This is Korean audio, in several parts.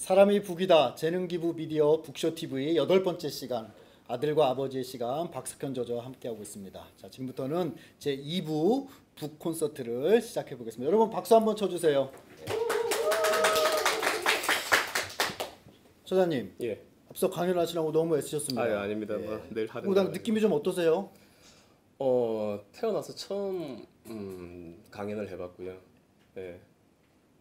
사람이 북이다 재능기부 미디어 북쇼TV 8번째 시간 아들과 아버지의 시간 박석현 저자와 함께하고 있습니다. 자, 지금부터는 제2부 북 콘서트를 시작해 보겠습니다. 여러분 박수 한번 쳐주세요. 저자님, 예. 앞서 강연하시라고 너무 애쓰셨습니다. 아, 예, 아닙니다. 예. 뭐 내일 하든. 느낌이 좀 어떠세요? 태어나서 처음 강연을 해봤고요. 예.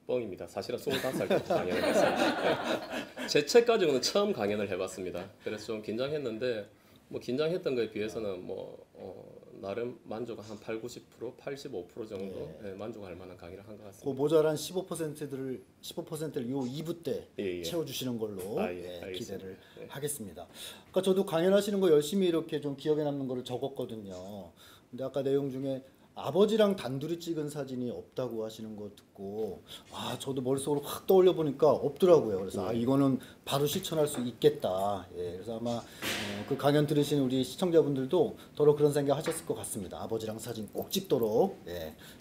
뻥입니다. 사실은 25살 때 강연을 했습니다. 예. 제 책 가지고는 처음 강연을 해봤습니다. 그래서 좀 긴장했는데 뭐 긴장했던 거에 비해서는 나름 만족은 한 80, 90%, 85% 정도 예, 만족할 만한 강의를 한 것 같습니다. 그 모자란 15%를 요 2부 때 예. 채워주시는 걸로 예, 기대를 예. 하겠습니다. 아까 저도 강연하시는 거 열심히 이렇게 좀 기억에 남는 거를 적었거든요. 근데 아까 내용 중에 아버지랑 단둘이 찍은 사진이 없다고 하시는 거 듣고 저도 머릿속으로 확 떠올려 보니까 없더라고요. 그래서 이거는 바로 실천할 수 있겠다. 예, 그래서 아마 그 강연 들으신 우리 시청자분들도 더러 그런 생각 하셨을 것 같습니다. 아버지랑 사진 꼭 찍도록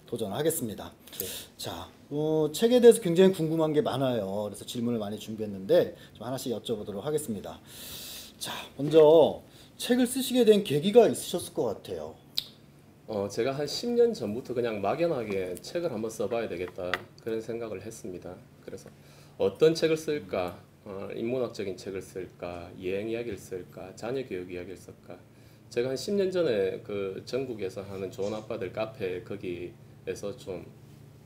도전하겠습니다. 네. 자, 책에 대해서 굉장히 궁금한 게 많아요. 그래서 질문을 많이 준비했는데 좀 하나씩 여쭤보도록 하겠습니다. 자, 먼저 책을 쓰시게 된 계기가 있으셨을 것 같아요. 제가 한 10년 전부터 그냥 막연하게 책을 한번 써봐야 되겠다 그런 생각을 했습니다. 그래서 어떤 책을 쓸까? 인문학적인 책을 쓸까? 여행 이야기를 쓸까? 자녀 교육 이야기를 쓸까? 제가 한 10년 전에 그 전국에서 하는 좋은 아빠들 카페 거기에서 좀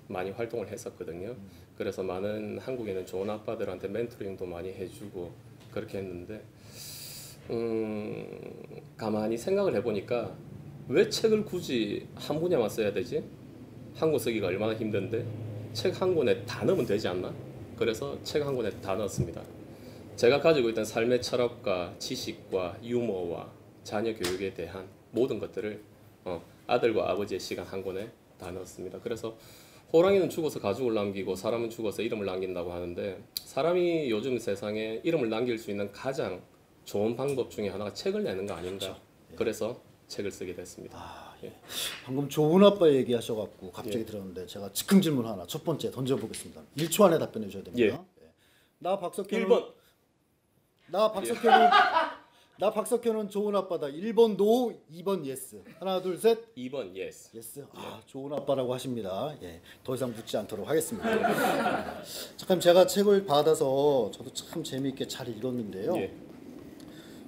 많이 활동을 했었거든요. 그래서 많은 한국에 있는 좋은 아빠들한테 멘토링도 많이 해주고 그렇게 했는데 가만히 생각을 해보니까 왜 책을 굳이 한 분야만 써야 되지? 한 권 쓰기가 얼마나 힘든데 책 한 권에 다 넣으면 되지 않나? 그래서 책 한 권에 다 넣었습니다. 제가 가지고 있던 삶의 철학과 지식과 유머와 자녀 교육에 대한 모든 것들을 아들과 아버지의 시간 한 권에 다 넣었습니다. 그래서 호랑이는 죽어서 가죽을 남기고 사람은 죽어서 이름을 남긴다고 하는데 사람이 요즘 세상에 이름을 남길 수 있는 가장 좋은 방법 중에 하나가 책을 내는 거 아닌가? 그렇죠. 그래서 책을 쓰게 됐습니다. 예. 방금 좋은 아빠 얘기하셔갖고 갑자기 들었는데 제가 즉흥 질문 하나 첫 번째 던져보겠습니다. 1초 안에 답변해 주셔야 됩니다. 예. 나 박석현은 1번. 나 박석현은 좋은 아빠다. 1번 노, 2번 예스. 하나 둘 셋. 2번 예스. 예스. 좋은 아빠라고 하십니다. 예. 더 이상 묻지 않도록 하겠습니다. 잠깐 제가 책을 받아서 저도 참 재미있게 잘 읽었는데요. 예.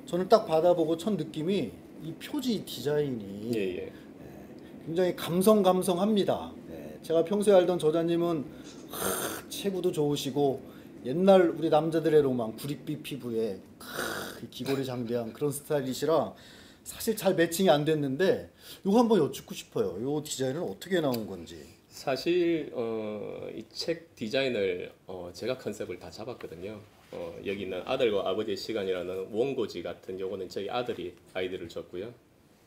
저는 딱 받아보고 첫 느낌이 이 표지 디자인이 굉장히 감성합니다. 제가 평소에 알던 저자님은 체구도 좋으시고 옛날 우리 남자들의 로망 구릿빛 피부에 귀걸이 장대한 그런 스타일이시라 사실 잘 매칭이 안 됐는데 이거 한번 여쭙고 싶어요. 이 디자인은 어떻게 나온 건지. 사실 이 책 디자인을 제가 컨셉을 다 잡았거든요. 여기 있는 아들과 아버지의 시간이라는 원고지 같은 요거는 저희 아들이 아이디어를 줬고요.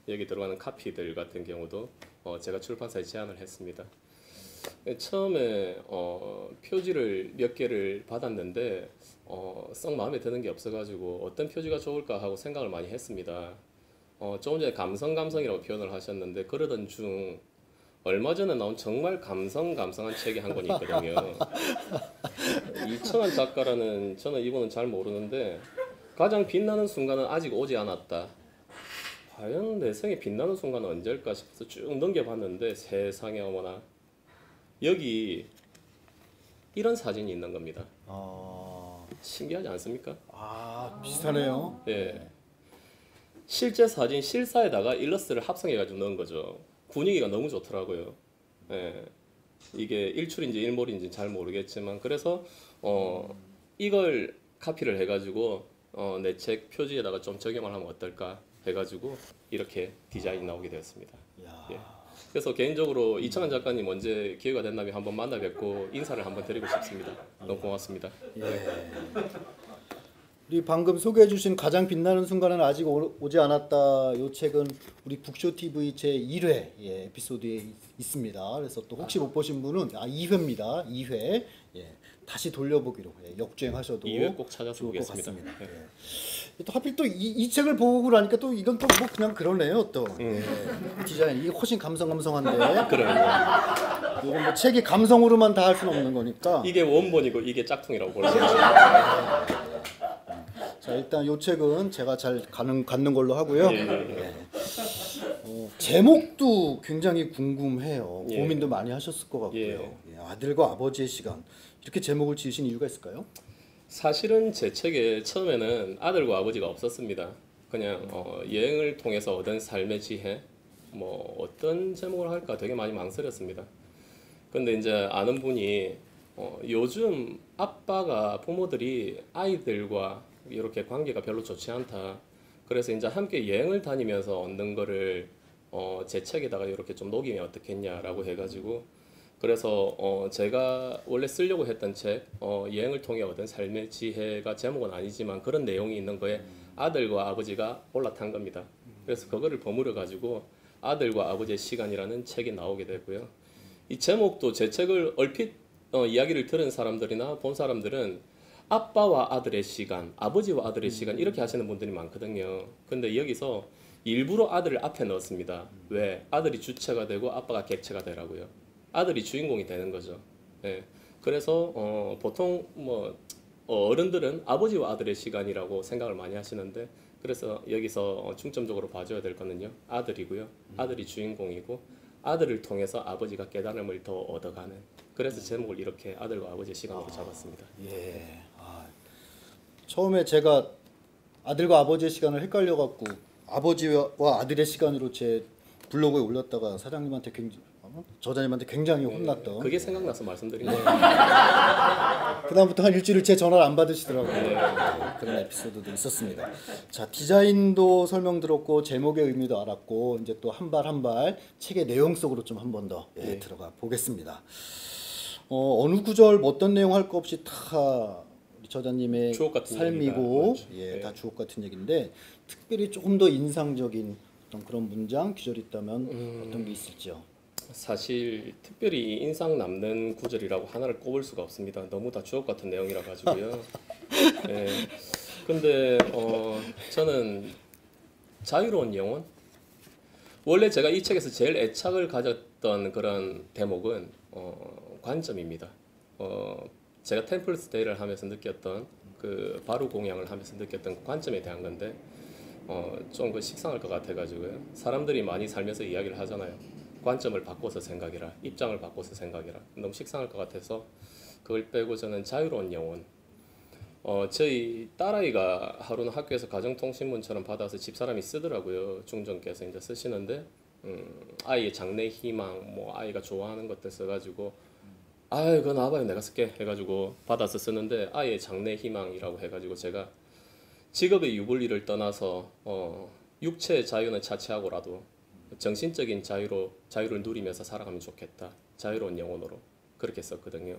여기 들어가는 카피들 같은 경우도 제가 출판사에 제안을 했습니다. 처음에 표지를 몇 개를 받았는데 썩 마음에 드는 게 없어가지고 어떤 표지가 좋을까 하고 생각을 많이 했습니다. 조금 전에 감성이라고 표현을 하셨는데 그러던 중 얼마 전에 나온 정말 감성한 책이 한 권이 있거든요. 이청한 작가라는, 저는 이분은 잘 모르는데 가장 빛나는 순간은 아직 오지 않았다. 과연 내 생에 빛나는 순간은 언제일까 싶어서 쭉 넘겨봤는데 세상에 어머나 여기 이런 사진이 있는 겁니다. 신기하지 않습니까? 비슷하네요. 네. 실제 사진 실사에다가 일러스트를 합성해가지고 넣은 거죠. 분위기가 너무 좋더라고요. 예. 이게 일출인지 일몰인지 잘 모르겠지만 그래서 이걸 카피를 해가지고 내 책 표지에다가 좀 적용을 하면 어떨까 해가지고 이렇게 디자인이 나오게 되었습니다. 예. 그래서 개인적으로 이청한 작가님 언제 기회가 된다면 한번 만나 뵙고 인사를 한번 드리고 싶습니다. 너무 고맙습니다. 우리 방금 소개해 주신 가장 빛나는 순간은 아직 오지 않았다. 이 책은 우리 북쇼TV 제1회 에피소드에 있습니다. 그래서 또 혹시 못 보신 분은 2회입니다. 2회 다시 돌려보기로 역주행하셔도 2회 꼭 찾아서 좋을 것 보겠습니다. 같습니다. 또 하필 또 이 책을 보고 나니까 또 이건 또 뭐 그냥 그러네요. 또 디자인 이게 훨씬 감성한데 그래요. 이건 뭐 책이 감성으로만 다 할 수는 없는 거니까. 이게 원본이고 이게 짝퉁이라고 볼 수 있어요. 자, 일단 이 책은 제가 잘 갖는 걸로 하고요. 예. 제목도 굉장히 궁금해요. 예. 고민도 많이 하셨을 것 같고요. 예. 예, 아들과 아버지의 시간. 이렇게 제목을 지으신 이유가 있을까요? 사실은 제 책에 처음에는 아들과 아버지가 없었습니다. 그냥 여행을 통해서 얻은 삶의 지혜, 뭐 어떤 제목을 할까 되게 많이 망설였습니다. 근데 이제 아는 분이 요즘 아빠가 부모들이 아이들과 이렇게 관계가 별로 좋지 않다. 그래서 이제 함께 여행을 다니면서 얻는 거를 제 책에다가 이렇게 좀 녹이면 어떻겠냐라고 해가지고 그래서 제가 원래 쓰려고 했던 책 여행을 통해 얻은 삶의 지혜가 제목은 아니지만 그런 내용이 있는 거에 아들과 아버지가 올라탄 겁니다. 그래서 그거를 버무려 가지고 아들과 아버지의 시간이라는 책이 나오게 되고요. 이 제목도 제 책을 얼핏 이야기를 들은 사람들이나 본 사람들은 아빠와 아들의 시간, 아버지와 아들의 시간 이렇게 하시는 분들이 많거든요. 근데 여기서 일부러 아들을 앞에 넣었습니다. 왜? 아들이 주체가 되고 아빠가 객체가 되라고요. 아들이 주인공이 되는 거죠. 네. 그래서 보통 뭐 어른들은 아버지와 아들의 시간이라고 생각을 많이 하시는데 그래서 여기서 중점적으로 봐줘야 될 거는요. 아들이고요. 아들이 주인공이고 아들을 통해서 아버지가 깨달음을 더 얻어가는 그래서 제목을 이렇게 아들과 아버지의 시간으로 잡았습니다. 예. 처음에 제가 아들과 아버지의 시간을 헷갈려갖고 아버지와 아들의 시간으로 제 블로그에 올렸다가 사장님한테 저자님한테 굉장히 혼났던. 그게 생각나서 말씀드린 거예요. 그다음부터 한 일주일 제 전화를 안 받으시더라고요. 그런 에피소드도 있었습니다. 자, 디자인도 설명 들었고 제목의 의미도 알았고 이제 또 한 발 한 발 책의 내용 속으로 좀 한 번 더 들어가 보겠습니다. 어느 구절 뭐 어떤 내용 할 거 없이 다 우리 저자님의 주옥 같은 삶이고 얘기가 다 주옥 같은 얘기인데 특별히 조금 더 인상적인 어떤 그런 문장 구절이 있다면 어떤 게 있을지요? 사실 특별히 인상 남는 구절이라고 하나를 꼽을 수가 없습니다. 너무 다 주옥 같은 내용이라 가지고요. 예. 근데 저는 자유로운 영혼. 원래 제가 이 책에서 제일 애착을 가졌던 그런 대목은 관점입니다. 제가 템플스 데이를 하면서 느꼈던 그 바로 공양을 하면서 느꼈던 그 관점에 대한 건데 좀 그 식상할 것 같아가지고요. 사람들이 많이 살면서 이야기를 하잖아요. 관점을 바꿔서 생각해라. 입장을 바꿔서 생각해라. 너무 식상할 것 같아서 그걸 빼고 저는 자유로운 영혼. 저희 딸아이가 하루는 학교에서 가정통신문처럼 받아서 집사람이 쓰더라고요. 중전께서 이제 쓰시는데 아이의 장래 희망, 뭐 아이가 좋아하는 것들 써가지고 아유 그거 나와봐요 내가 쓸게 해가지고 받아서 쓰는데 아이의 장래 희망이라고 해가지고 제가 직업의 유불리를 떠나서 육체의 자유는 차치하고라도 정신적인 자유를 누리면서 살아가면 좋겠다. 자유로운 영혼으로 그렇게 썼거든요.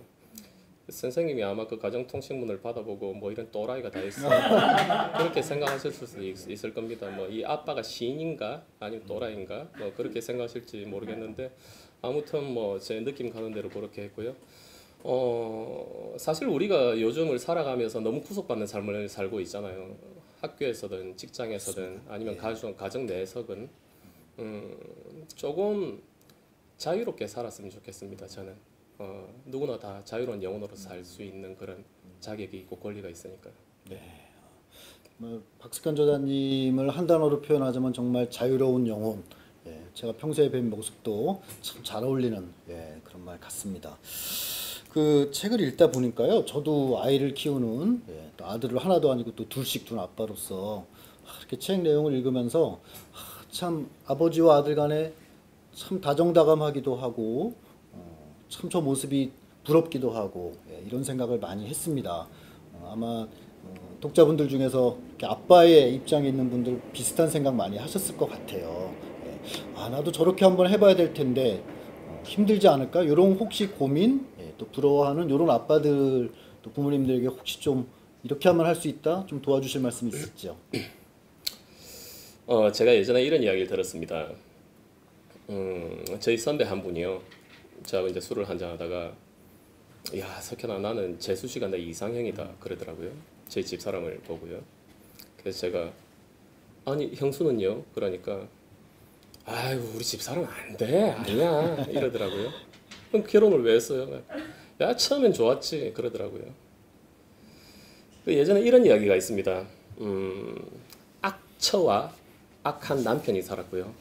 선생님이 아마 그 가정통신문을 받아보고 뭐 이런 또라이가 다 있어 그렇게 생각하실 수 있을 겁니다. 뭐 이 아빠가 시인인가 아니면 또라이인가 뭐 그렇게 생각하실지 모르겠는데 아무튼 뭐 제 느낌 가는 대로 그렇게 했고요. 사실 우리가 요즘을 살아가면서 너무 구속받는 삶을 살고 있잖아요. 학교에서든 직장에서든 아니면 가정 내에서든 조금 자유롭게 살았으면 좋겠습니다. 저는 누구나 다 자유로운 영혼으로 살 수 있는 그런 자격이 있고 권리가 있으니까. 네. 박석현 저자님을 한 단어로 표현하자면 정말 자유로운 영혼. 예, 제가 평소에 뵌 모습도 참 잘 어울리는 그런 말 같습니다. 그 책을 읽다 보니까요, 저도 아이를 키우는 또 아들을 하나도 아니고 또 둘씩 둔 아빠로서 이렇게 책 내용을 읽으면서 참 아버지와 아들 간에 참 다정다감하기도 하고 참 저 모습이 부럽기도 하고 이런 생각을 많이 했습니다. 아마 독자분들 중에서 이렇게 아빠의 입장에 있는 분들 비슷한 생각 많이 하셨을 것 같아요. 나도 저렇게 한번 해봐야 될 텐데 힘들지 않을까? 이런 혹시 고민, 또 부러워하는 이런 아빠들, 또 부모님들에게 혹시 좀 이렇게 하면 할 수 있다? 좀 도와주실 말씀 있으시죠? 제가 예전에 이런 이야기를 들었습니다. 저희 선배 한 분이요. 저하고 이제 술을 한잔 하다가 야 석현아 나는 재수 시간 내 이상형이다 그러더라고요. 저희 집사람을 보고요. 그래서 제가 아니 형수는요? 그러니까 아이고 우리 집사람 안 돼 아니야 이러더라고요. 그럼 결혼을 왜 했어요? 야 처음엔 좋았지 그러더라고요. 예전에 이런 이야기가 있습니다. 악처와 악한 남편이 살았고요.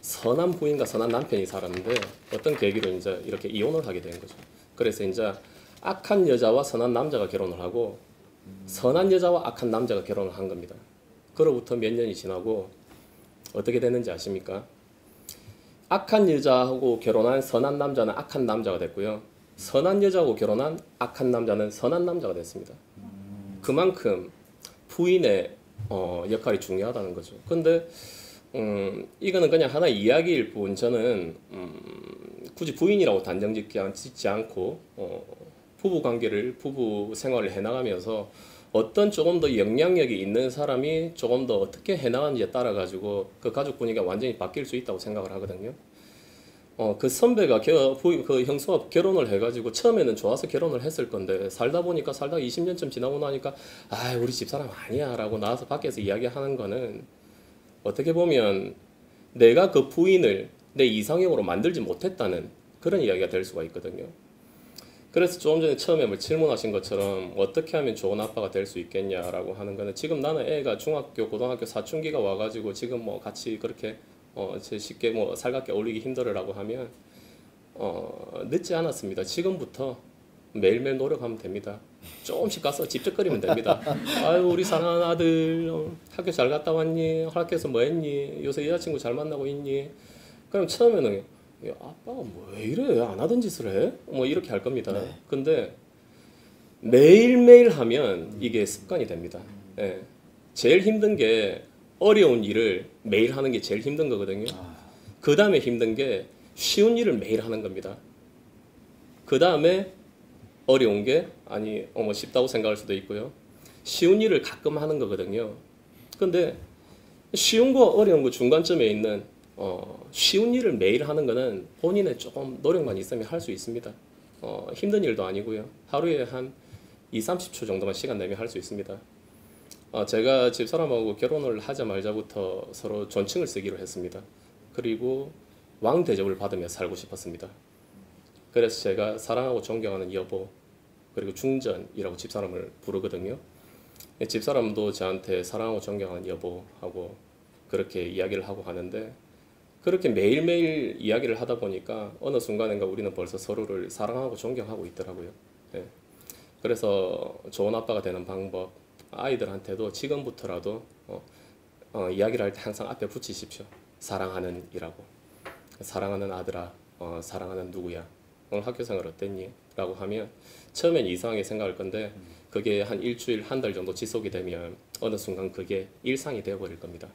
선한 부인과 선한 남편이 살았는데 어떤 계기로 이제 이렇게 이혼을 하게 된 거죠. 그래서 이제 악한 여자와 선한 남자가 결혼을 하고 선한 여자와 악한 남자가 결혼을 한 겁니다. 그로부터 몇 년이 지나고 어떻게 됐는지 아십니까? 악한 여자하고 결혼한 선한 남자는 악한 남자가 됐고요. 선한 여자하고 결혼한 악한 남자는 선한 남자가 됐습니다. 그만큼 부인의 역할이 중요하다는 거죠. 근데 이거는 그냥 하나의 이야기일 뿐 저는 굳이 부인이라고 단정 짓지 않고 부부 관계를 부부 생활을 해나가면서 어떤 조금 더 영향력이 있는 사람이 조금 더 어떻게 해나가는지에 따라 가지고 그 가족 분위기가 완전히 바뀔 수 있다고 생각을 하거든요. 그 선배가 그 형수가 결혼을 해가지고 처음에는 좋아서 결혼을 했을 건데 살다 20년쯤 지나고 나니까 아 우리 집사람 아니야라고 나와서 밖에서 이야기하는 거는 어떻게 보면 내가 그 부인을 내 이상형으로 만들지 못했다는 그런 이야기가 될 수가 있거든요. 그래서 조금 전에 처음에 뭐 질문하신 것처럼 어떻게 하면 좋은 아빠가 될 수 있겠냐라고 하는 거는 지금 나는 애가 중학교, 고등학교 사춘기가 와가지고 지금 뭐 같이 그렇게 쉽게 뭐 살갑게 어울리기 힘들어라고 하면 늦지 않았습니다. 지금부터 매일매일 노력하면 됩니다. 조금씩 가서 집적거리면 됩니다. 아유 우리 사랑하는 아들 학교 잘 갔다 왔니? 학교에서 뭐 했니? 요새 여자친구 잘 만나고 있니? 그럼 처음에는 야, 아빠가 뭐 왜 이래? 안 하던 짓을 해? 뭐 이렇게 할 겁니다. 네. 근데 매일매일 하면 이게 습관이 됩니다. 예. 제일 힘든 게 어려운 일을 매일 하는 게 제일 힘든 거거든요. 그 다음에 힘든 게 쉬운 일을 매일 하는 겁니다. 그 다음에 어려운 게 뭐 쉽다고 생각할 수도 있고요. 쉬운 일을 가끔 하는 거거든요. 근데 쉬운 거 어려운 거 중간점에 있는 쉬운 일을 매일 하는 거는 본인의 조금 노력만 있으면 할 수 있습니다. 힘든 일도 아니고요. 하루에 한 20-30초 정도만 시간 내면 할 수 있습니다. 제가 집사람하고 결혼을 하자마자부터 서로 존칭을 쓰기로 했습니다. 그리고 왕 대접을 받으며 살고 싶었습니다. 그래서 제가 사랑하고 존경하는 여보 그리고 중전이라고 집사람을 부르거든요. 집사람도 저한테 사랑하고 존경하는 여보하고 그렇게 이야기를 하고 하는데 그렇게 매일매일 이야기를 하다 보니까 어느 순간인가 우리는 벌써 서로를 사랑하고 존경하고 있더라고요. 예. 그래서 좋은 아빠가 되는 방법 아이들한테도 지금부터라도 이야기를 할 때 항상 앞에 붙이십시오. 사랑하는 이라고. 사랑하는 아들아, 사랑하는 누구야. 오늘 학교 생활 어땠니? 라고 하면 처음엔 이상하게 생각할 건데 그게 한 일주일, 한 달 정도 지속이 되면 어느 순간 그게 일상이 되어버릴 겁니다.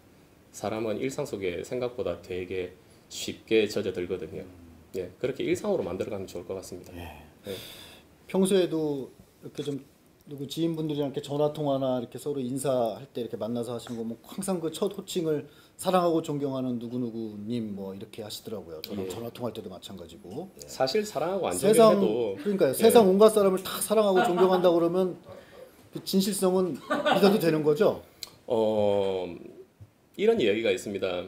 사람은 일상 속에 생각보다 되게 쉽게 젖어들거든요. 예, 그렇게 일상으로 만들어가면 좋을 것 같습니다. 예. 예. 평소에도 이렇게 좀 누구 지인분들이랑 이렇게 전화 통화나 이렇게 서로 인사할 때 이렇게 만나서 하시는 거 뭐 항상 그 첫 호칭을 사랑하고 존경하는 누구누구님 뭐 이렇게 하시더라고요. 저랑 예. 전화 통화할 때도 마찬가지고. 예. 사실 사랑하고 안 세상 존경해도 그러니까요. 예. 세상 온갖 사람을 다 사랑하고 존경한다 그러면 그 진실성은 믿어도 되는 거죠? 이런 이야기가 있습니다.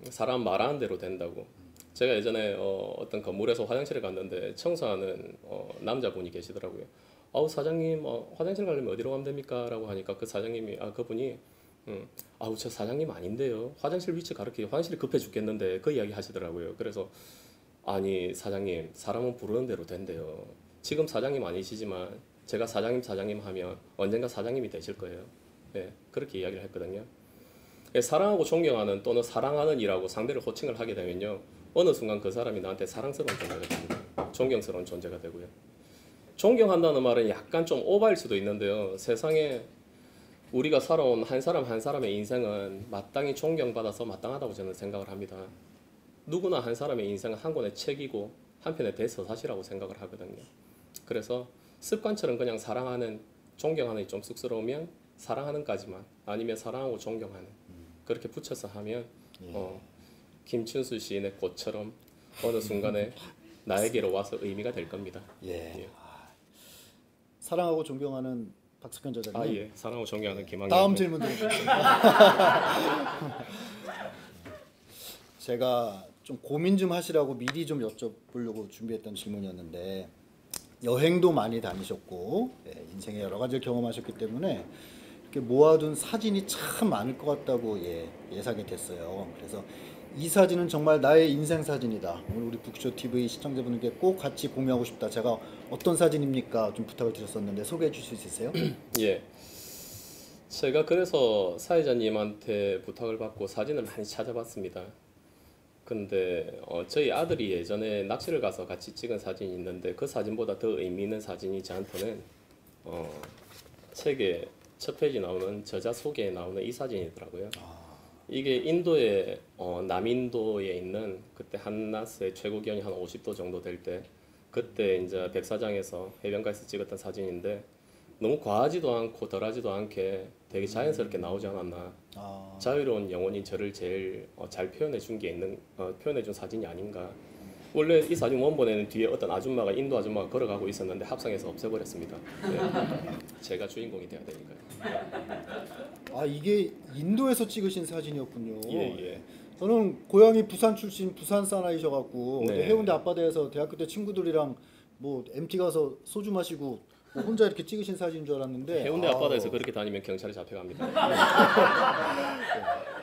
사람 말하는 대로 된다고. 제가 예전에 어떤 건물에서 화장실에 갔는데 청소하는 남자분이 계시더라고요. 아우 사장님 화장실 가려면 어디로 가면 됩니까? 라고 하니까 그 사장님이 그분이 아우 저 사장님 아닌데요. 화장실 위치 가르쳐 화장실이 급해 죽겠는데 그 이야기 하시더라고요. 그래서 아니 사장님 사람은 부르는 대로 된대요. 지금 사장님 아니시지만 제가 사장님 하면 언젠가 사장님이 되실 거예요. 네, 그렇게 이야기를 했거든요. 사랑하고 존경하는 또는 사랑하는 이라고 상대를 호칭을 하게 되면요. 어느 순간 그 사람이 나한테 사랑스러운 존재가 됩니다. 존경스러운 존재가 되고요. 존경한다는 말은 약간 좀 오바일 수도 있는데요. 세상에 우리가 살아온 한 사람 한 사람의 인생은 마땅히 존경받아서 마땅하다고 저는 생각을 합니다. 누구나 한 사람의 인생은 한 권의 책이고 한 편의 대서사시라고 생각을 하거든요. 그래서 습관처럼 그냥 사랑하는, 존경하는이 좀 쑥스러우면 사랑하는까지만 아니면 사랑하고 존경하는 그렇게 붙여서 하면 김춘수 시인의 꽃처럼 어느 순간에 나에게로 와서 의미가 될 겁니다. 예. 사랑하고 존경하는 박석현 저자님. 예. 사랑하고 존경하는 김학년. 다음 질문 드리겠습니다. 제가 좀 고민 좀 하시라고 미리 좀 여쭤보려고 준비했던 질문이었는데 여행도 많이 다니셨고 예, 인생에 여러 가지를 경험하셨기 때문에 이렇게 모아둔 사진이 참 많을 것 같다고 예상이 됐어요. 그래서 이 사진은 정말 나의 인생 사진이다. 오늘 우리 북쇼 TV 시청자분들께 꼭 같이 공유하고 싶다. 제가 어떤 사진입니까? 좀 부탁을 드렸었는데 소개해 주실 수 있으세요? 예. 제가 그래서 사회자님한테 부탁을 받고 사진을 많이 찾아봤습니다. 근데 저희 아들이 예전에 낚시를 가서 같이 찍은 사진이 있는데 그 사진보다 더 의미 있는 사진이 저한테는 책의 첫 페이지 나오는 저자 소개에 나오는 이 사진이더라고요. 이게 인도의 남인도에 있는 그때 한낮의 최고 기온이 한 50도 정도 될 때 그때 이제 백사장에서 해변가에서 찍었던 사진인데 너무 과하지도 않고 덜하지도 않게 되게 자연스럽게 나오지 않았나. 자유로운 영혼이 저를 제일 잘 표현해 준 게 있는 표현해 준 사진이 아닌가. 원래 이 사진 원본에는 뒤에 어떤 아줌마가 인도 아줌마가 걸어가고 있었는데 합성해서 없애버렸습니다. 네. 제가 주인공이 돼야 되니까요. 이게 인도에서 찍으신 사진이었군요. 예. 저는 고향이 부산 출신 부산 사나이셔갖고 네. 해운대 앞바다에서 대학교 때 친구들이랑 뭐 MT 가서 소주 마시고 뭐 혼자 이렇게 찍으신 사진인 줄 알았는데 해운대 앞바다에서 그렇게 다니면 경찰에 잡혀갑니다.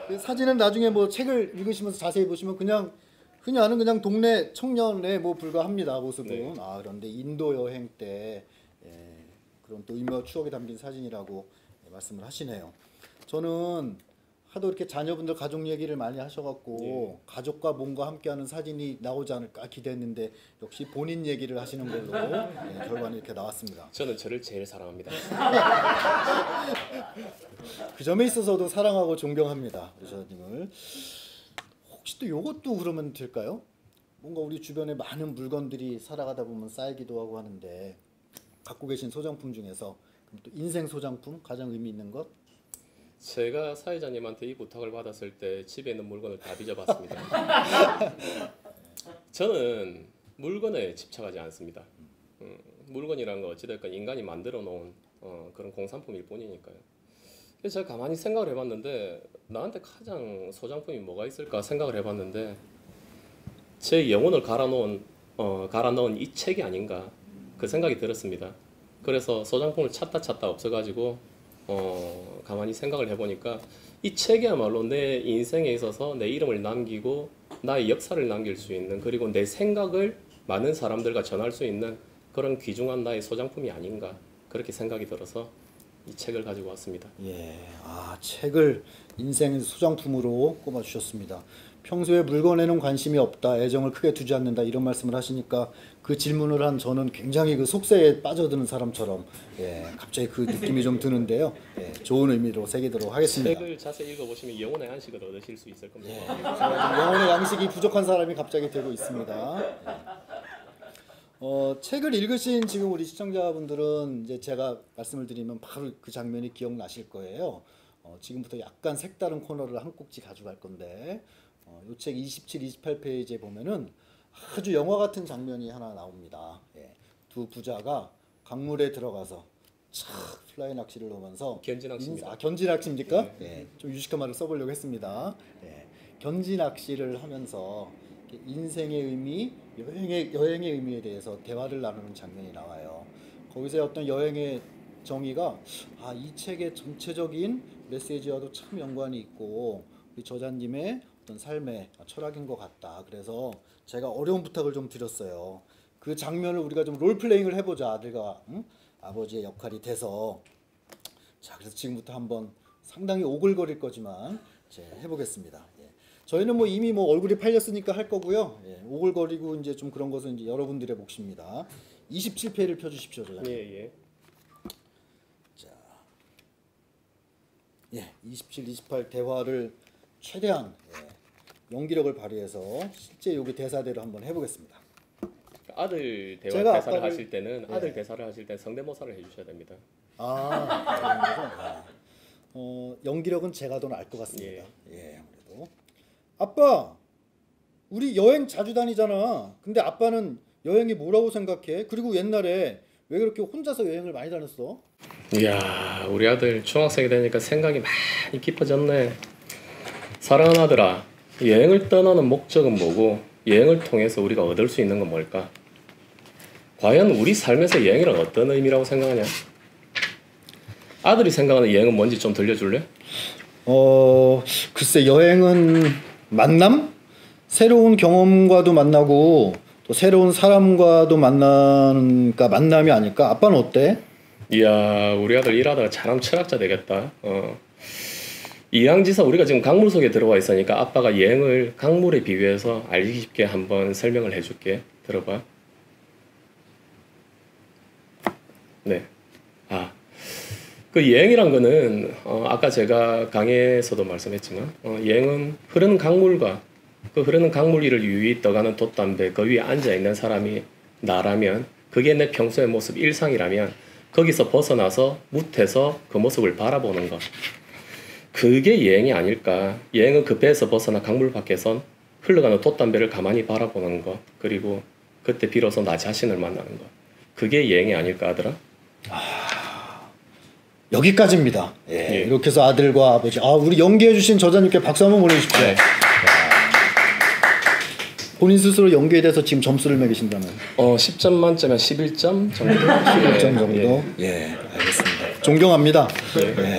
그 사진은 나중에 뭐 책을 읽으시면서 자세히 보시면 그냥 흔히 아는 그냥 동네 청년에 뭐 불과합니다 모습은. 네. 그런데 인도 여행 때 그런 또 의미와 추억이 담긴 사진이라고 말씀을 하시네요. 저는 하도 이렇게 자녀분들 가족 얘기를 많이 하셔갖고 가족과 뭔가 함께하는 사진이 나오지 않을까 기대했는데 역시 본인 얘기를 하시는 걸로 결과는 이렇게 나왔습니다. 저는 저를 제일 사랑합니다. 그 점에 있어서도 사랑하고 존경합니다, 우리 저님을. 혹시 또 이것도 그러면 될까요? 뭔가 우리 주변에 많은 물건들이 살아가다 보면 쌓이기도 하고 하는데 갖고 계신 소장품 중에서 그럼 또 인생 소장품 가장 의미 있는 것? 제가 사회자님한테 이 부탁을 받았을 때 집에 있는 물건을 다 뒤져봤습니다. 저는 물건에 집착하지 않습니다. 물건이라는 거 어찌됐건 인간이 만들어 놓은 그런 공산품일 뿐이니까요. 그래서 제가 가만히 생각을 해봤는데 나한테 가장 소장품이 뭐가 있을까 생각을 해봤는데 제 영혼을 갈아 넣은 이 책이 아닌가 그 생각이 들었습니다. 그래서 소장품을 찾다 없어가지고 가만히 생각을 해보니까 이 책이야말로 내 인생에 있어서 내 이름을 남기고 나의 역사를 남길 수 있는 그리고 내 생각을 많은 사람들과 전할 수 있는 그런 귀중한 나의 소장품이 아닌가 그렇게 생각이 들어서 이 책을 가지고 왔습니다. 책을 인생 소장품으로 꼽아 주셨습니다. 평소에 물건에는 관심이 없다, 애정을 크게 두지 않는다 이런 말씀을 하시니까 그 질문을 한 저는 굉장히 그 속세에 빠져드는 사람처럼 갑자기 그 느낌이 좀 드는데요. 좋은 의미로 새기도록 하겠습니다. 책을 자세히 읽어보시면 영혼의 안식을 얻으실 수 있을 겁니다. 영혼의 양식이 부족한 사람이 갑자기 되고 있습니다. 책을 읽으신 지금 우리 시청자분들은 이제 제가 말씀을 드리면 바로 그 장면이 기억나실 거예요. 지금부터 약간 색다른 코너를 한 꼭지 가져갈 건데 이 책 27, 28페이지에 보면은 아주 영화 같은 장면이 하나 나옵니다. 두 부자가 강물에 들어가서 착 플라이 낚시를 하면서 견지 낚시입니다. 견지 낚시입니까? 좀 유식한 말을 써보려고 했습니다. 견지 낚시를 하면서 인생의 의미, 여행의 의미에 대해서 대화를 나누는 장면이 나와요. 거기서 어떤 여행의 정의가 이 책의 전체적인 메시지와도 참 연관이 있고 우리 저자님의 어떤 삶의 철학인 것 같다. 그래서 제가 어려운 부탁을 좀 드렸어요. 그 장면을 우리가 좀 롤플레잉을 해보자. 아들과 아버지의 역할이 돼서 그래서 지금부터 한번 상당히 오글거릴 거지만 해보겠습니다. 저희는 뭐 이미 얼굴이 팔렸으니까 할 거고요. 오글거리고 이제 좀 그런 것은 이제 여러분들의 몫입니다. 27페이지를 펴주십시오, 저자님. 예. 27, 28 대화를 최대한 연기력을 발휘해서 실제 여기 대사대로 한번 해보겠습니다. 아들 제가 대사를 아빠를- 하실 때는 아들 대사를 하실 때 성대모사를 해주셔야 됩니다. 그런 거죠? 연기력은 제가 더 나을 것 같습니다. 아무래도. 아빠, 우리 여행 자주 다니잖아. 근데 아빠는 여행이 뭐라고 생각해? 그리고 옛날에 왜 그렇게 혼자서 여행을 많이 다녔어? 이야, 우리 아들 중학생이 되니까 생각이 많이 깊어졌네. 사랑하는 아들아, 여행을 떠나는 목적은 뭐고 여행을 통해서 우리가 얻을 수 있는 건 뭘까? 과연 우리 삶에서 여행이란 어떤 의미라고 생각하냐? 아들이 생각하는 여행은 뭔지 좀 들려줄래? 글쎄 여행은 만남? 새로운 경험과도 만나고 또 새로운 사람과도 만나니까 만남이 아닐까? 아빠는 어때? 이야, 우리 아들 일하다가 잘하면 철학자 되겠다. 이양지사 우리가 지금 강물 속에 들어와 있으니까 아빠가 여행을 강물에 비유해서 알기 쉽게 한번 설명을 해줄게. 들어봐. 네. 그 여행이란 거는 아까 제가 강의에서도 말씀했지만 여행은 흐르는 강물과 그 흐르는 강물 위를 유유히 떠가는 돛담배 그 위에 앉아 있는 사람이 나라면 그게 내 평소의 모습 일상이라면 거기서 벗어나서 무태서 그 모습을 바라보는 것. 그게 여행이 아닐까. 여행은 그 배에서 벗어나 강물 밖에선 흘러가는 돛담배를 가만히 바라보는 것. 그리고 그때 비로소 나 자신을 만나는 것. 그게 여행이 아닐까 하더라. 여기까지입니다. 예, 예. 이렇게 해서 아들과 아버지. 우리 연기해주신 저자님께 박수 한번 보내주십시오. 네. 본인 스스로 연기에 대해서 지금 점수를 매기신다면 10점 만점에 11점 정도. 11점 정도. 예, 알겠습니다. 존경합니다. 예.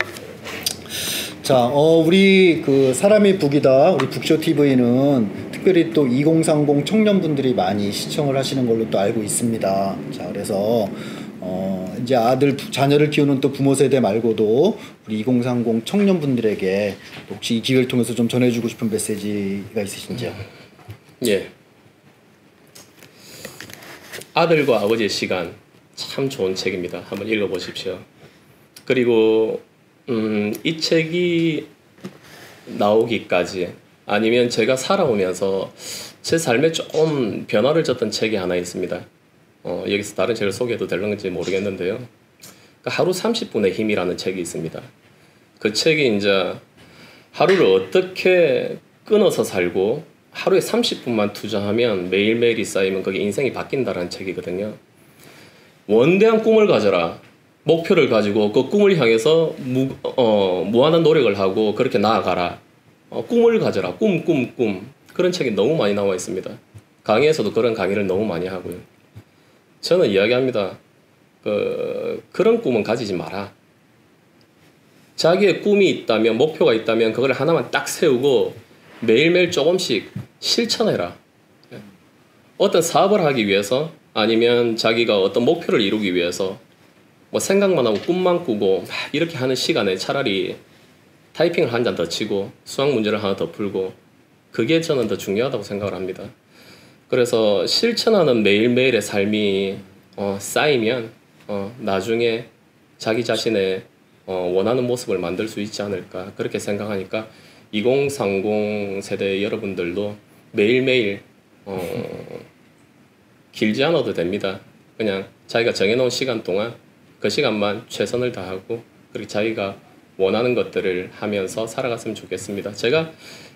자, 우리 그 사람이 북이다. 우리 북쇼 TV는 특별히 또 2030 청년분들이 많이 시청을 하시는 걸로 또 알고 있습니다. 자, 그래서 이제 자녀를 키우는 또 부모 세대 말고도 우리 2030 청년분들에게 혹시 이 기회를 통해서 좀 전해주고 싶은 메시지가 있으신지요? 예. 아들과 아버지의 시간 참 좋은 책입니다. 한번 읽어보십시오. 그리고 이 책이 나오기까지 아니면 제가 살아오면서 제 삶에 좀 변화를 줬던 책이 하나 있습니다. 여기서 다른 책을 소개해도 되는지 모르겠는데요. 그러니까 하루 30분의 힘이라는 책이 있습니다. 그 책이 이제 하루를 어떻게 끊어서 살고 하루에 30분만 투자하면 매일매일이 쌓이면 그게 인생이 바뀐다라는 책이거든요. 원대한 꿈을 가져라. 목표를 가지고 그 꿈을 향해서 무한한 노력을 하고 그렇게 나아가라. 꿈을 가져라. 꿈. 그런 책이 너무 많이 나와 있습니다. 강의에서도 그런 강의를 너무 많이 하고요. 저는 이야기합니다. 그런 꿈은 가지지 마라. 자기의 꿈이 있다면, 목표가 있다면 그걸 하나만 딱 세우고 매일매일 조금씩 실천해라. 어떤 사업을 하기 위해서 아니면 자기가 어떤 목표를 이루기 위해서 뭐 생각만 하고 꿈만 꾸고 막 이렇게 하는 시간에 차라리 타이핑을 한 잔 더 치고 수학 문제를 하나 더 풀고 그게 저는 더 중요하다고 생각을 합니다. 그래서 실천하는 매일매일의 삶이 쌓이면 나중에 자기 자신의 원하는 모습을 만들 수 있지 않을까 그렇게 생각하니까 2030 세대 여러분들도 매일매일 길지 않아도 됩니다. 그냥 자기가 정해놓은 시간 동안 그 시간만 최선을 다하고 그렇게 자기가 원하는 것들을 하면서 살아갔으면 좋겠습니다. 제가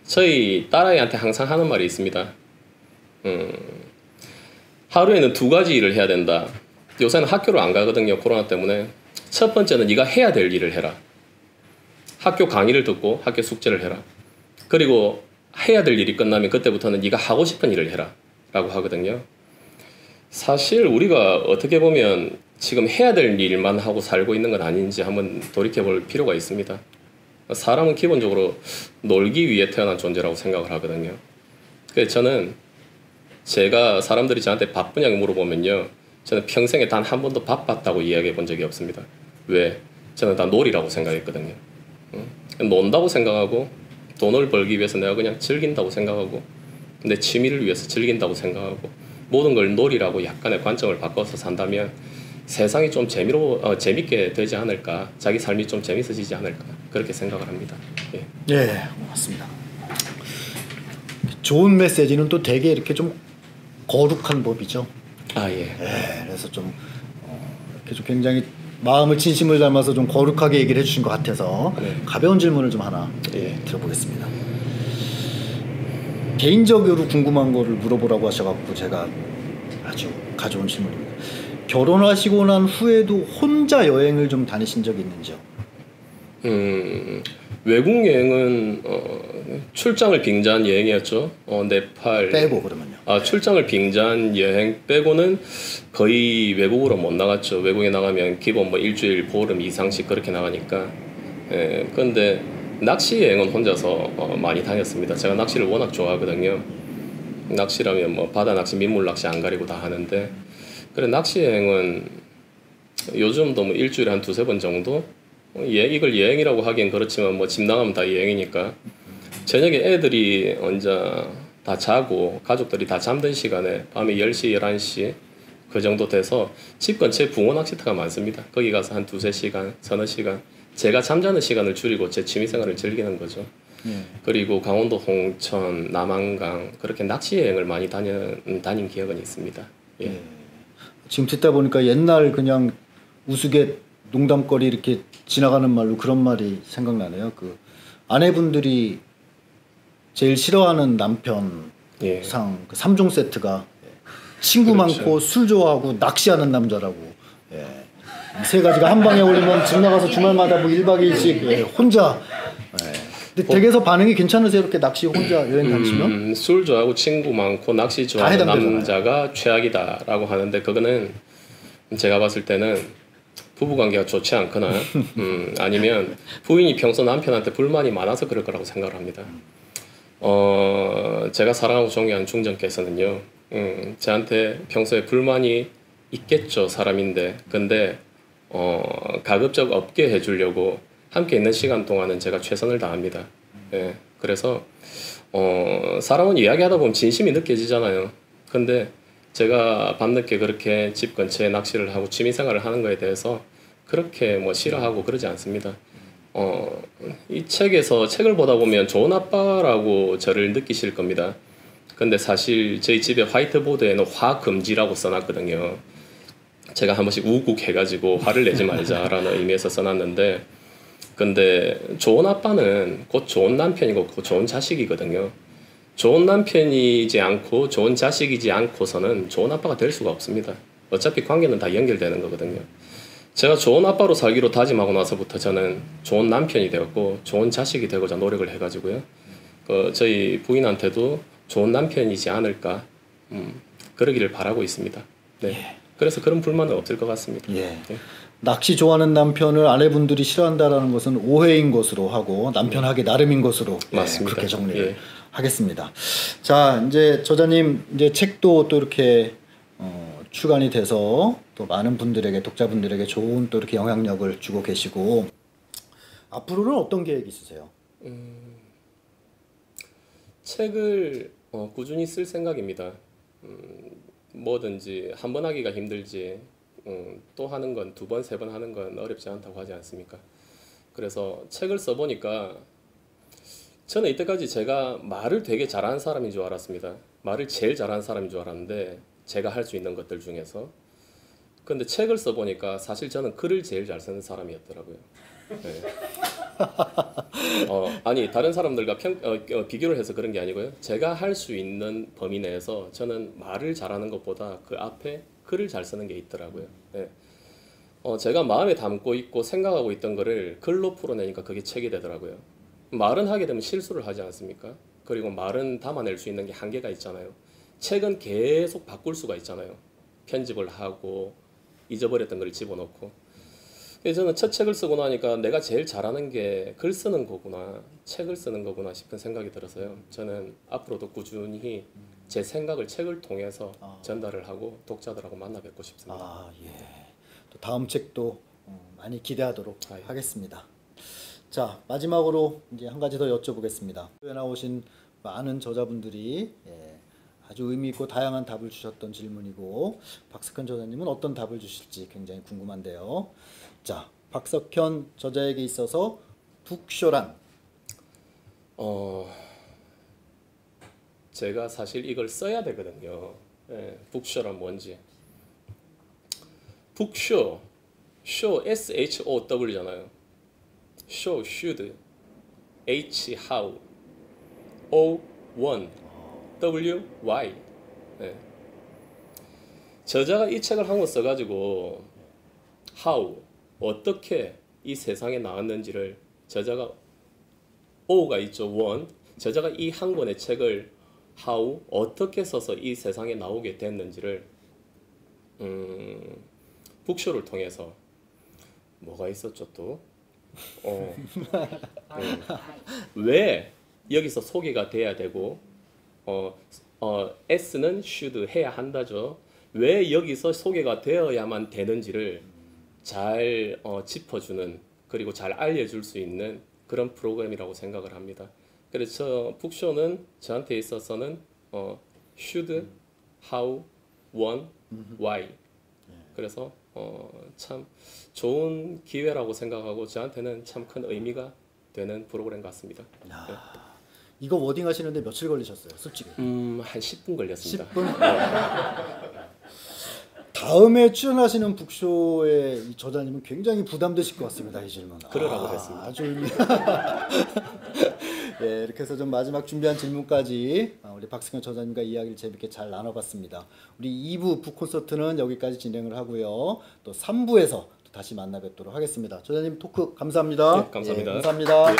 저희 딸아이한테 항상 하는 말이 있습니다. 하루에는 2가지 일을 해야 된다. 요새는 학교를 안 가거든요. 코로나 때문에. 첫 번째는 네가 해야 될 일을 해라. 학교 강의를 듣고 학교 숙제를 해라. 그리고 해야 될 일이 끝나면 그때부터는 네가 하고 싶은 일을 해라 라고 하거든요. 사실 우리가 어떻게 보면 지금 해야 될 일만 하고 살고 있는 건 아닌지 한번 돌이켜볼 필요가 있습니다. 사람은 기본적으로 놀기 위해 태어난 존재라고 생각을 하거든요. 그래서 저는 제가 사람들이 저한테 바쁘냐고 물어보면요. 저는 평생에 단 한 번도 바빴다고 이야기해 본 적이 없습니다. 왜? 저는 다 놀이라고 생각했거든요. 논다고 생각하고 돈을 벌기 위해서 내가 그냥 즐긴다고 생각하고 내 취미를 위해서 즐긴다고 생각하고 모든 걸 놀이라고 약간의 관점을 바꿔서 산다면 세상이 좀 재밌게 되지 않을까 자기 삶이 좀 재밌어지지 않을까 그렇게 생각을 합니다. 예, 고맙습니다. 좋은 메시지는 또 되게 이렇게 좀 거룩한 법이죠. 예. 예, 그래서 좀 이렇게 좀 굉장히 마음을 진심을 담아서 좀 거룩하게 얘기를 해주신 것 같아서 가벼운 질문을 좀 하나 들어보겠습니다. 개인적으로 궁금한 거를 물어보라고 하셔갖고 제가 아주 가져온 질문입니다. 결혼하시고 난 후에도 혼자 여행을 좀 다니신 적이 있는지요? 외국 여행은 출장을 빙자한 여행이었죠. 네팔 빼고 그러면요. 출장을 빙자한 여행 빼고는 거의 외국으로 못 나갔죠. 외국에 나가면 기본 뭐 일주일 보름 이상씩 그렇게 나가니까. 예, 그런데 낚시 여행은 혼자서 많이 다녔습니다. 제가 낚시를 워낙 좋아하거든요. 낚시라면 뭐 바다 낚시, 민물 낚시 안 가리고 다 하는데, 그래 낚시 여행은 요즘도 뭐 일주일에 한 두세 번 정도. 이걸 여행이라고 하긴 그렇지만 뭐 집 나가면 다 여행이니까. 저녁에 애들이 혼자 다 자고 가족들이 다 잠든 시간에 밤에 10시, 11시 그 정도 돼서 집 근처에 붕어 낚시터가 많습니다. 거기 가서 한 두세 시간, 서너 시간 제가 잠자는 시간을 줄이고 제 취미생활을 즐기는 거죠. 그리고 강원도 홍천, 남한강 그렇게 낚시 여행을 많이 다닌 기억은 있습니다. 예. 지금 듣다 보니까 옛날 그냥 우스갯 농담거리 이렇게 지나가는 말로 그런 말이 생각나네요. 그 아내분들이 제일 싫어하는 남편상 예. 그 3종 세트가 친구 그렇죠. 많고 술 좋아하고 낚시하는 남자라고. 예. 이 세 가지가 한 방에 올리면 집 나가서 주말마다 뭐 1박 2일씩 혼자. 예. 근데 댁에서 반응이 괜찮으세요? 이렇게 낚시 혼자 여행 다니시면? 술 좋아하고 친구 많고 낚시 좋아하는 해당되잖아요. 남자가 최악이다라고 하는데, 그거는 제가 봤을 때는 부부관계가 좋지 않거나 아니면 부인이 평소 남편한테 불만이 많아서 그럴 거라고 생각을 합니다. 제가 사랑하고 존경하는 중전께서는요, 저한테 평소에 불만이 있겠죠, 사람인데. 근데 가급적 없게 해주려고 함께 있는 시간 동안은 제가 최선을 다합니다. 예, 그래서 사람은 이야기하다 보면 진심이 느껴지잖아요. 근데 제가 밤늦게 그렇게 집 근처에 낚시를 하고 취미생활을 하는 거에 대해서 그렇게 뭐 싫어하고 그러지 않습니다. 이 책을 보다 보면 좋은 아빠라고 저를 느끼실 겁니다. 근데 사실 저희 집에 화이트보드에는 화 금지라고 써놨거든요. 제가 한 번씩 우국 해가지고 화를 내지 말자라는 의미에서 써놨는데, 근데 좋은 아빠는 곧 좋은 남편이고 곧 좋은 자식이거든요. 좋은 남편이지 않고 좋은 자식이지 않고서는 좋은 아빠가 될 수가 없습니다. 어차피 관계는 다 연결되는 거거든요. 제가 좋은 아빠로 살기로 다짐하고 나서부터 저는 좋은 남편이 되었고 좋은 자식이 되고자 노력을 해가지고요. 저희 부인한테도 좋은 남편이지 않을까 그러기를 바라고 있습니다. 네. 그래서 그런 불만은 없을 것 같습니다. 예. 네. 낚시 좋아하는 남편을 아내분들이 싫어한다라는 것은 오해인 것으로 하고 남편 하기 나름인 것으로 맞습니다. 그렇게 정리를 예. 하겠습니다. 자, 이제 저자님 이제 책도 또 이렇게 출간이 돼서 또 많은 분들에게 독자분들에게 좋은 또 이렇게 영향력을 주고 계시고, 앞으로는 어떤 계획이 있으세요? 책을 꾸준히 쓸 생각입니다. 뭐든지 한 번 하기가 힘들지 또 하는 건 두 번, 세 번 하는 건 어렵지 않다고 하지 않습니까? 그래서 책을 써보니까 저는 이때까지 제가 말을 되게 잘하는 사람인 줄 알았습니다. 말을 제일 잘하는 사람인 줄 알았는데, 제가 할 수 있는 것들 중에서. 근데 책을 써보니까 사실 저는 글을 제일 잘 쓰는 사람이었더라고요. 네. 아니 다른 사람들과 비교를 해서 그런 게 아니고요. 제가 할 수 있는 범위 내에서 저는 말을 잘하는 것보다 그 앞에 글을 잘 쓰는 게 있더라고요. 네. 제가 마음에 담고 있고 생각하고 있던 거를 글로 풀어내니까 그게 책이 되더라고요. 말은 하게 되면 실수를 하지 않습니까? 그리고 말은 담아낼 수 있는 게 한계가 있잖아요. 책은 계속 바꿀 수가 있잖아요. 편집을 하고 잊어버렸던 걸 집어넣고. 그래서 저는 첫 책을 쓰고 나니까 내가 제일 잘하는 게 글 쓰는 거구나, 책을 쓰는 거구나 싶은 생각이 들어서요. 저는 앞으로도 꾸준히 제 생각을 책을 통해서 전달을 하고 독자들하고 만나 뵙고 싶습니다. 예. 또 다음 책도 많이 기대하도록 예. 하겠습니다. 자, 마지막으로 이제 한 가지 더 여쭤보겠습니다. 에 나오신 많은 저자분들이 아주 의미 있고 다양한 답을 주셨던 질문이고, 박석현 저자님은 어떤 답을 주실지 굉장히 궁금한데요. 자, 박석현 저자에게 있어서 북쇼란? 제가 사실 이걸 써야 되거든요. 북쇼란 뭔지. 북쇼, 쇼 SHOW잖아요. show, should, H, how, O, want, W, why. 네. 저자가 이 책을 한 권 써가지고 how, 어떻게 이 세상에 나왔는지를 저자가 O가 있죠. 원. 저자가 이 한 권의 책을 how 어떻게 써서 이 세상에 나오게 됐는지를 북쇼를 통해서 뭐가 있었죠 또? 왜 여기서 소개가 돼야 되고 S는 should 해야 한다죠. 왜 여기서 소개가 되어야만 되는지를 잘 짚어주는 그리고 잘 알려줄 수 있는 그런 프로그램이라고 생각을 합니다. 그래서 북쇼는 저한테 있어서는 should, how, when, why. 그래서 참 좋은 기회라고 생각하고 저한테는 참 큰 의미가 되는 프로그램 같습니다. 이거 워딩 하시는데 며칠 걸리셨어요, 솔직히? 한 10분 걸렸습니다. 10분? 다음에 출연하시는 북쇼의 이 저자님은 굉장히 부담되실 것 같습니다. 이 질문. 그러라고 했습니다. 아주 예, 이렇게 해서 좀 마지막 준비한 질문까지 우리 박승현 저자님과 이야기를 재밌게 잘 나눠봤습니다. 우리 2부 북콘서트는 여기까지 진행을 하고요. 또 3부에서 또 다시 만나 뵙도록 하겠습니다. 저자님 토크 감사합니다. 네, 감사합니다. 예, 감사합니다. 네.